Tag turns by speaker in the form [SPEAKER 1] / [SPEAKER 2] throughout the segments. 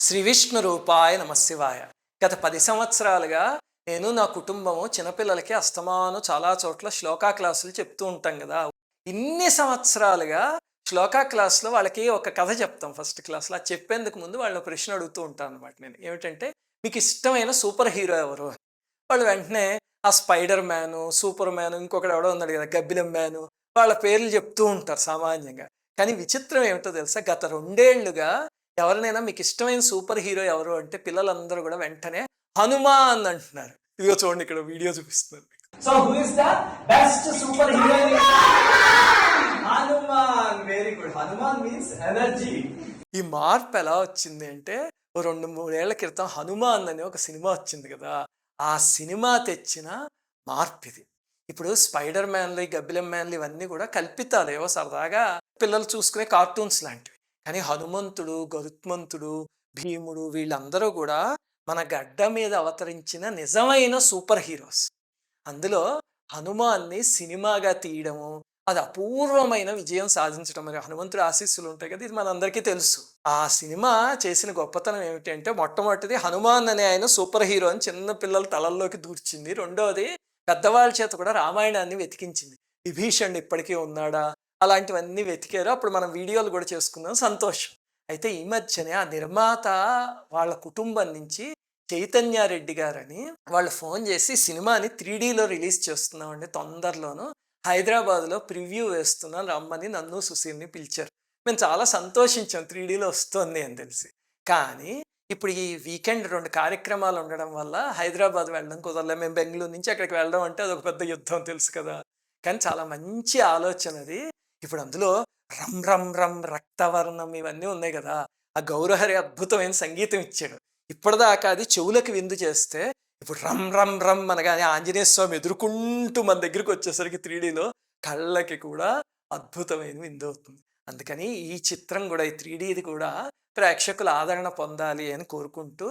[SPEAKER 1] శ్రీ విష్ణు రూపాయ నమశివాయ. గత 10 సంవత్సరాలుగా నేను నా కుటుంబము చిన్నపిల్లలకి అస్తమాను చాలా చోట్ల శ్లోకా క్లాసులు చెప్తూ ఉంటాం కదా. ఇన్ని సంవత్సరాలుగా శ్లోకా క్లాస్‌లో వాళ్ళకి ఒక కథ చెప్తాం ఫస్ట్ క్లాస్‌లో. అది చెప్పేందుకు ముందు వాళ్ళని ప్రశ్న అడుగుతూ ఉంటాను అనమాట నేను. ఏమిటంటే, మీకు ఇష్టమైన సూపర్ హీరో ఎవరు అని. వాళ్ళు వెంటనే ఆ స్పైడర్ మ్యాను, సూపర్ మ్యాను, ఇంకొకడు ఎవడో ఉన్నాడు కదా గబ్బిలం మ్యాను, వాళ్ళ పేర్లు చెప్తూ ఉంటారు సామాన్యంగా. కానీ విచిత్రం ఏమిటో తెలుసా? గత 2 ఏళ్లుగా ఎవరినైనా మీకిష్టమైన సూపర్ హీరో ఎవరు అంటే పిల్లలందరూ గూడా వెంటనే హనుమాన్ అంటున్నారు. ఇదిగో చూడండి ఇక్కడ వీడియో చూపిస్తున్నాను మీకు. So who is the best super hero? Hanuman. Very good. Hanuman means energy. ఈ మార్పు ఎలా వచ్చింది అంటే, ఓ 2, 3 ఏళ్ల క్రితం 'హనుమాన్' అనే ఒక సినిమా వచ్చింది కదా. ఆ సినిమా తెచ్చిన మార్పిది. ఇప్పుడు 'స్పైడర్ మ్యాన్‌లు', 'గబ్బిలం మ్యాన్‌లు' ఇవన్నీ కూడా కల్పితాలు. ఏవో సరదాగా పిల్లలు చూసుకునే కార్టూన్స్ లాంటివి. కానీ హనుమంతుడు, గరుత్మంతుడు, భీముడు వీళ్ళందరూ గూడా మన గడ్డ మీద అవతరించిన నిజమైన సూపర్ హీరోస్. అందులో హనుమాన్‌ని సినిమాగా తీయడము, అది అపూర్వమైన విజయం సాధించడం. మరి హనుమంతుడి ఆశీస్సులు ఉంటాయి కదా! ఇది మనందరికీ తెలుసు. ఆ సినిమా చేసిన గొప్పతనం ఏమిటి అంటే, మొట్టమొదటిది హనుమాన్ అనే ఆయన సూపర్ హీరో అని చిన్న పిల్లల తలల్లోకి దూర్చింది. రెండోది పెద్దవాళ్ళ చేత కూడా రామాయణాన్ని వెతికించింది. విభీషణుడు ఇప్పటికీ ఉన్నాడా? అలాంటివన్నీ వెతికారు. అప్పుడు మనం వీడియోలు గూడా చేసుకున్నాం. సంతోషం. అయితే ఈ మధ్యనే ఆ నిర్మాత వాళ్ళ కుటుంబం నుంచి చైతన్యారెడ్డి గారని వాళ్ళు ఫోన్ చేసి సినిమాని 3డీలో రిలీజ్ చేస్తున్నామండి తొందరలోను. హైదరాబాద్‌లో ప్రివ్యూ వేస్తున్నాను రమ్మని నన్ను, సుశీల్‌ని పిలిచారు. మేము చాలా సంతోషించాం 3డీలో వస్తోంది అని తెలిసి. కానీ ఇప్పుడు ఈ వీకెండ్ 2 కార్యక్రమాలు ఉండడం వల్ల హైదరాబాద్ వెళ్ళడం కుదరలే. మేము బెంగుళూరు నుంచి అక్కడికి వెళ్ళడం అంటే అదొక పెద్ద యుద్ధం తెలుసు కదా! కానీ చాలా మంచి ఆలోచనది. ఇప్పుడు అందులో 'రమ్ రమ్ రమ్ రక్తవర్ణం' ఇవన్నీ ఉన్నాయి గదా! ఆ గౌరహరి అద్భుతమైన సంగీతం ఇచ్చాడు. ఇప్పటిదాకా అది చెవులకు విందు చేస్తే, ఇప్పుడు 'రమ్ రమ్ రమ్' అనగానే ఆంజనేయ స్వామి ఎదురుకుంటూ మన దగ్గరికొచ్చేసరికి 3డీలో కళ్ళకి కూడా అద్భుతమైన విందవుతుంది. అందుకని ఈ చిత్రం గూడా ఈ 3డీది కూడా ప్రేక్షకుల ఆదరణ పొందాలి అని కోరుకుంటూ,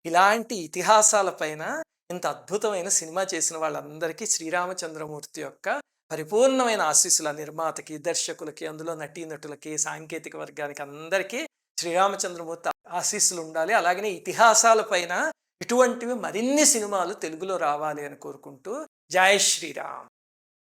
[SPEAKER 1] ఇలాంటి ఇతిహాసాల పైన ఇంత అద్భుతమైన సినిమా చేసిన వాళ్ళందరికీ శ్రీరామచంద్రమూర్తి యొక్క పరిపూర్ణమైన ఆశీస్సులు. ఆ నిర్మాతకి, దర్శకులకి, అందులో నటీనటులకి, సాంకేతిక వర్గానికి అందరికీ శ్రీరామచంద్రమూర్తి ఆశీస్సులు ఉండాలి. అలాగనే ఇతిహాసాల పైన ఇటువంటివి మరిన్ని సినిమాలు తెలుగులో రావాలి అని కోరుకుంటూ, జై శ్రీరామ్.